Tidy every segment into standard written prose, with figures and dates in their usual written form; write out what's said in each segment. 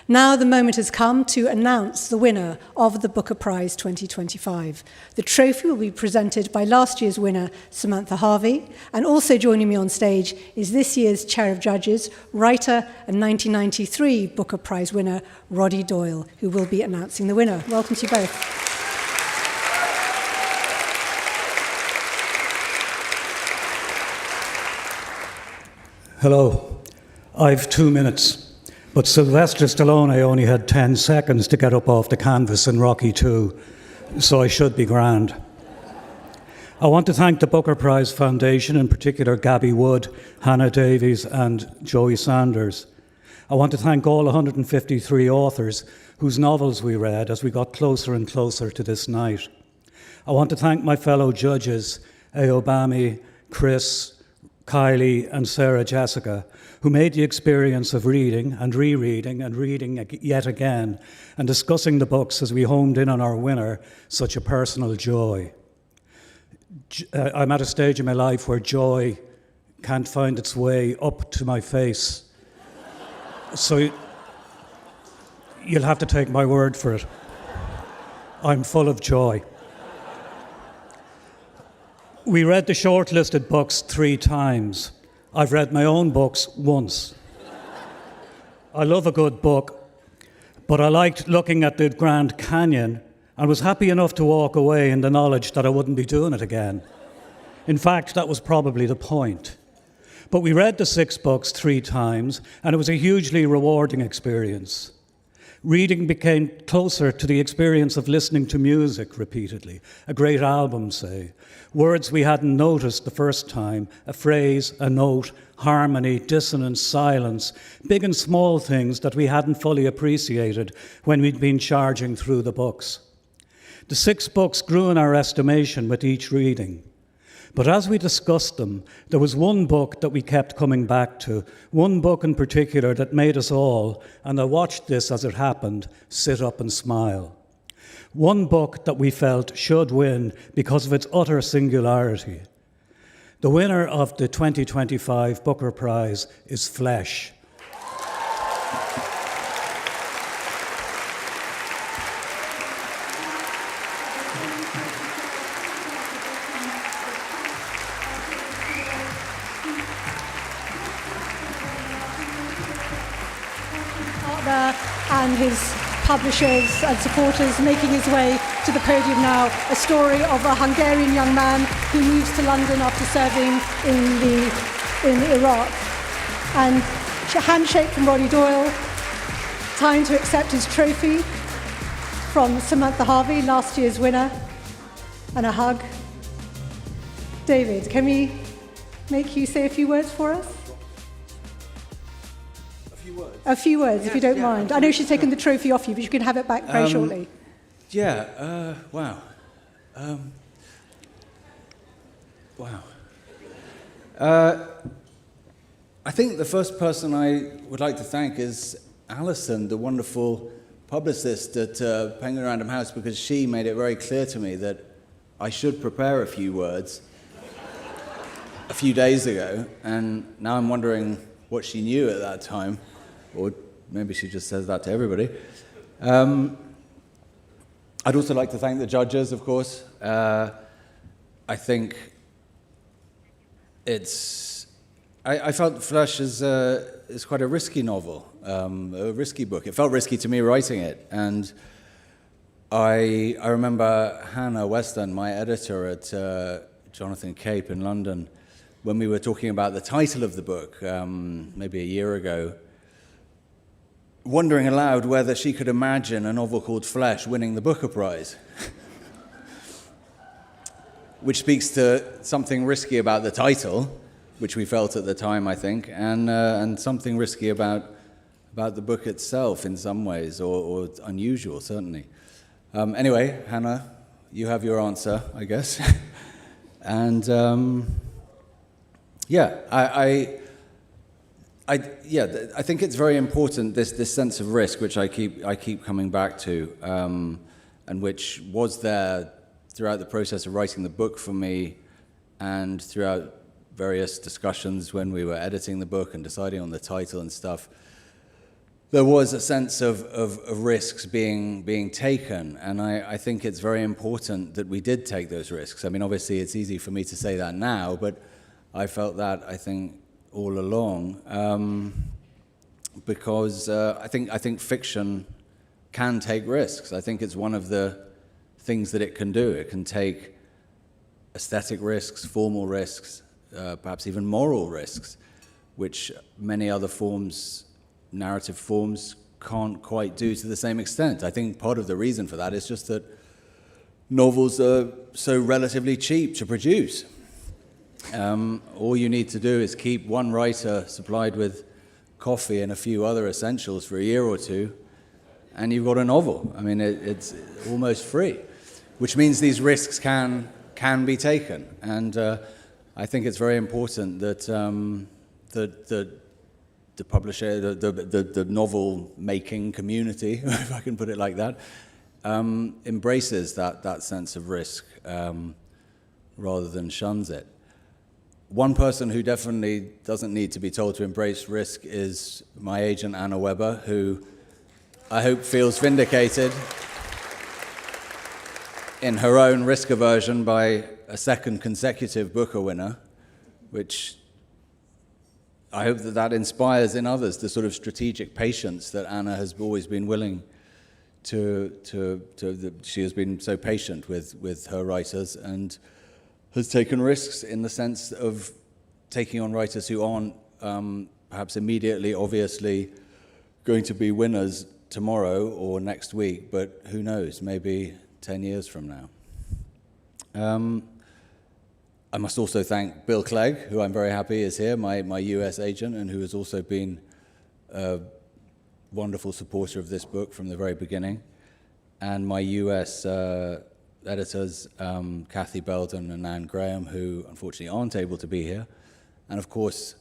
Now the moment has come to announce the winner of the Booker Prize 2025. The trophy will be presented by last year's winner, Samantha Harvey, and also joining me on stage is this year's Chair of Judges, writer and 1993 Booker Prize winner, Roddy Doyle, who will be announcing the winner. Welcome to you both. Hello. I've 2 minutes. But Sylvester Stallone only had 10 seconds to get up off the canvas in Rocky II, so I should be grand. I want to thank the Booker Prize Foundation, in particular Gabby Wood, Hannah Davies and Joey Sanders. I want to thank all 153 authors whose novels we read as we got closer and closer to this night. I want to thank my fellow judges, Aobami, Chris, Kylie and Sarah Jessica, who made the experience of reading and rereading and reading yet again and discussing the books as we homed in on our winner such a personal joy. I'm at a stage in my life where joy can't find its way up to my face. So you'll have to take my word for it. I'm full of joy. We read the shortlisted books 3 times. I've read my own books once. I love a good book, but I liked looking at the Grand Canyon and was happy enough to walk away in the knowledge that I wouldn't be doing it again. In fact, that was probably the point. But we read the 6 books 3 times, and it was a hugely rewarding experience. Reading became closer to the experience of listening to music repeatedly, a great album, say. Words we hadn't noticed the first time, a phrase, a note, harmony, dissonance, silence, big and small things that we hadn't fully appreciated when we'd been charging through the books. The 6 books grew in our estimation with each reading. But as we discussed them, there was one book that we kept coming back to, one book in particular that made us all, and I watched this as it happened, sit up and smile. One book that we felt should win because of its utter singularity. The winner of the 2025 Booker Prize is Flesh. And his publishers and supporters making his way to the podium now. A story of a Hungarian young man who moves to London after serving in Iraq. And a handshake from Roddy Doyle. Time to accept his trophy from Samantha Harvey, last year's winner. And a hug. David, can we make you say a few words for us? A few words, yes, if you don't mind. I know she's taken the trophy off you, but you can have it back very shortly. Wow. I think the first person I would like to thank is Alison, the wonderful publicist at Penguin Random House, because she made it very clear to me that I should prepare a few words a few days ago, and now I'm wondering what she knew at that time. Or maybe she just says that to everybody. I'd also like to thank the judges, of course. I think I felt Flesh is quite a risky novel, a risky book. It felt risky to me writing it. And I remember Hannah Westland, my editor at Jonathan Cape in London, when we were talking about the title of the book, maybe a year ago, wondering aloud whether she could imagine a novel called Flesh winning the Booker Prize, which speaks to something risky about the title, which we felt at the time, I think, and something risky about the book itself in some ways, or unusual, certainly. Anyway, Hannah, you have your answer, I guess. And I think it's very important, this sense of risk, which I keep coming back to, and which was there throughout the process of writing the book for me, and throughout various discussions when we were editing the book and deciding on the title and stuff. there was a sense of risks being taken, and I think it's very important that we did take those risks. I mean, obviously, it's easy for me to say that now, but I felt that, I think, all along, because I think fiction can take risks. I think it's one of the things that it can do. It can take aesthetic risks, formal risks, perhaps even moral risks, which many other narrative forms can't quite do to the same extent. I think part of the reason for that is just that novels are so relatively cheap to produce. All you need to do is keep one writer supplied with coffee and a few other essentials for a year or two, and you've got a novel. I mean, it's almost free, which means these risks can be taken. And I think it's very important that the publisher, the novel-making community, if I can put it like that, embraces that sense of risk rather than shuns it. One person who definitely doesn't need to be told to embrace risk is my agent, Anna Weber, who I hope feels vindicated in her own risk aversion by a second consecutive Booker winner, which I hope that inspires in others the sort of strategic patience that Anna has always been willing she has been so patient with her writers and has taken risks in the sense of taking on writers who aren't perhaps immediately, obviously, going to be winners tomorrow or next week, but who knows, maybe 10 years from now. I must also thank Bill Clegg, who I'm very happy is here, my US agent, and who has also been a wonderful supporter of this book from the very beginning, and my US editors, Kathy Belden and Anne Graham, who unfortunately aren't able to be here, and of course,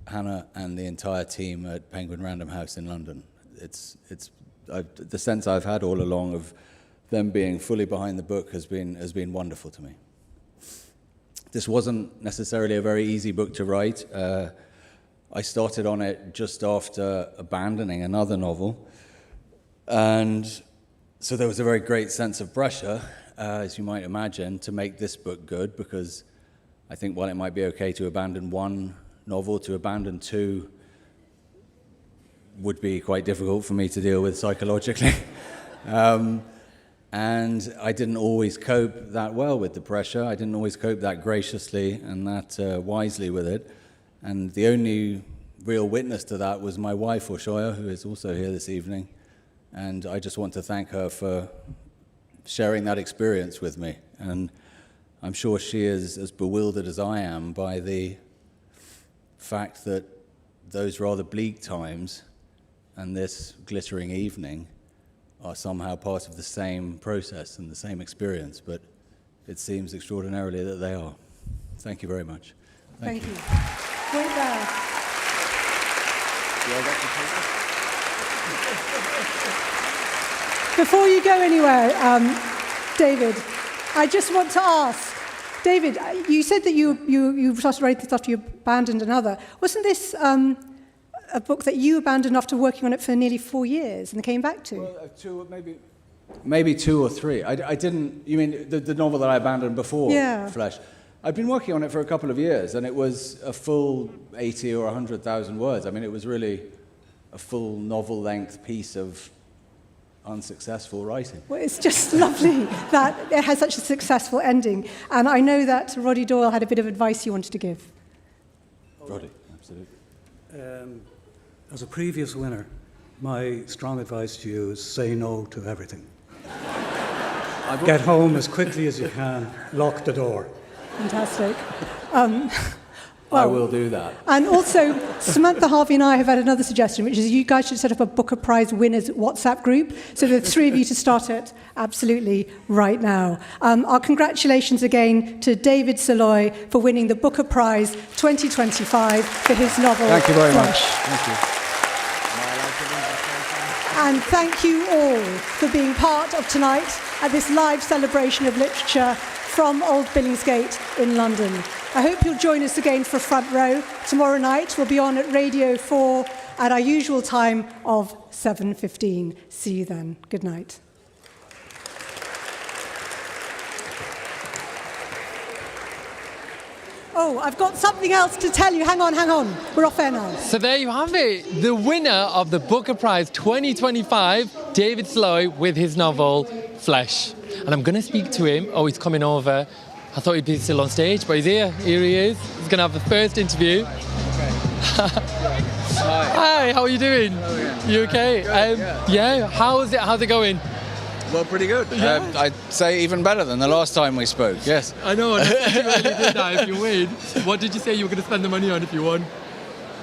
Hannah and the entire team at Penguin Random House in London. The sense I've had all along of them being fully behind the book has been wonderful to me. This wasn't necessarily a very easy book to write. I started on it just after abandoning another novel, and so there was a very great sense of pressure, as you might imagine, to make this book good, because I think while it might be okay to abandon one novel, to abandon two would be quite difficult for me to deal with psychologically. And I didn't always cope that well with the pressure. I didn't always cope that graciously and that wisely with it. And the only real witness to that was my wife, Oshoya, who is also here this evening. And I just want to thank her for sharing that experience with me. And I'm sure she is as bewildered as I am by the fact that those rather bleak times and this glittering evening are somehow part of the same process and the same experience, but it seems extraordinarily that they are. Thank you very much. Thank you. Wait there. Before you go anywhere, David, I just want to ask, David, you said that you started writing this after you abandoned another. Wasn't this a book that you abandoned after working on it for nearly 4 years and came back to? Well, maybe 2 or 3. I didn't. You mean the novel that I abandoned before Flesh? I've been working on it for a couple of years, and it was a full 80 or 100,000 words. I mean, it was really a full novel-length piece of unsuccessful writing. Well, it's just lovely that it has such a successful ending. And I know that Roddy Doyle had a bit of advice you wanted to give. Roddy, absolutely. As a previous winner, my strong advice to you is say no to everything. Get home as quickly as you can, lock the door. Fantastic. I will do that. And also, Samantha Harvey and I have had another suggestion, which is you guys should set up a Booker Prize winners WhatsApp group, so the 3 of you to start it absolutely right now. Our congratulations again to David Saloy for winning the Booker Prize 2025 for his novel. Thank you very much. Flesh. Thank you. And thank you all for being part of tonight at this live celebration of literature from Old Billingsgate in London. I hope you'll join us again for Front Row. Tomorrow night we'll be on at Radio 4 at our usual time of 7:15. See you then. Good night. Oh, I've got something else to tell you. Hang on. We're off air now. So there you have it. The winner of the Booker Prize 2025, David Sloy, with his novel, Flesh. And I'm going to speak to him. Oh, he's coming over. I thought he'd be still on stage, but he's here. Here he is. He's going to have the first interview. Hi, how are you doing? Hello, yeah. You okay? Good, yeah. How's it going? Well, pretty good. Yeah. I'd say even better than the last time we spoke, yes. I know, and you really did that if you win. What did you say you were going to spend the money on if you won?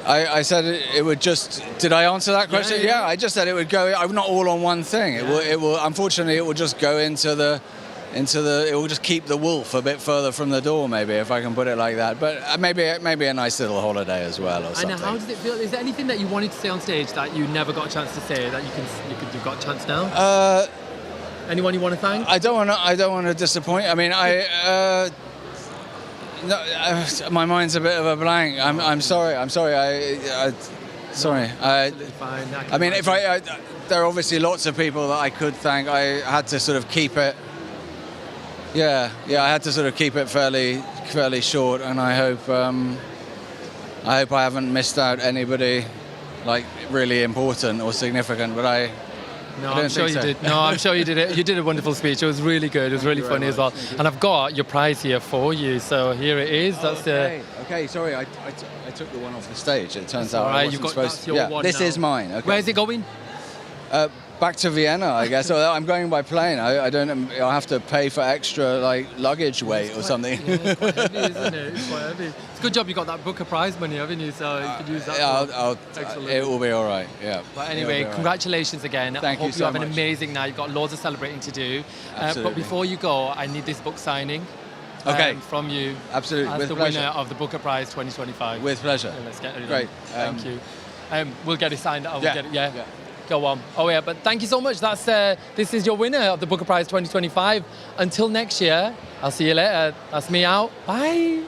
I said it would just... Did I answer that question? Yeah. I just said it would go... Not all on one thing. It will. Unfortunately, it will just go into the... It will just keep the wolf a bit further from the door, maybe, if I can put it like that. But maybe a nice little holiday as well, or something. And how does it feel? Is there anything that you wanted to say on stage that you never got a chance to say that you've got a chance now? Anyone you want to thank? I don't want to disappoint. I mean, my mind's a bit of a blank. I'm sorry. Sorry. Fine. I mean, there are obviously lots of people that I could thank. I had to sort of keep it. Yeah. I had to sort of keep it fairly short, and I hope I haven't missed out anybody like really important or significant. But I'm sure you did. No, I'm sure you did it. You did a wonderful speech. It was really good. It was really funny as well. And I've got your prize here for you. So here it is. That's okay. Sorry, I took the one off the stage. It turns out I wasn't supposed to. One this now. is mine. Okay. Where's it going? Back to Vienna, I guess. I'm going by plane. I'll have to pay for extra luggage weight or something. Yeah, it's quite heavy, isn't it? It's quite heavy. It's a good job you got that Booker Prize money, haven't you? So you could use that. It will be all right. Yeah. But anyway, congratulations again. Thank you I hope so you have an much. amazing night. You've got loads of celebrating to do. Absolutely. But before you go, I need this book signing. Okay. From you. Absolutely. As With the pleasure. winner of the Booker Prize 2025. With pleasure. Yeah, let's get it Great. done. Thank you. We'll get it signed. I'll Yeah. get it. Yeah. Go on. Oh yeah, but thank you so much. This is your winner of the Booker Prize 2025. Until next year, I'll see you later. That's me out. Bye.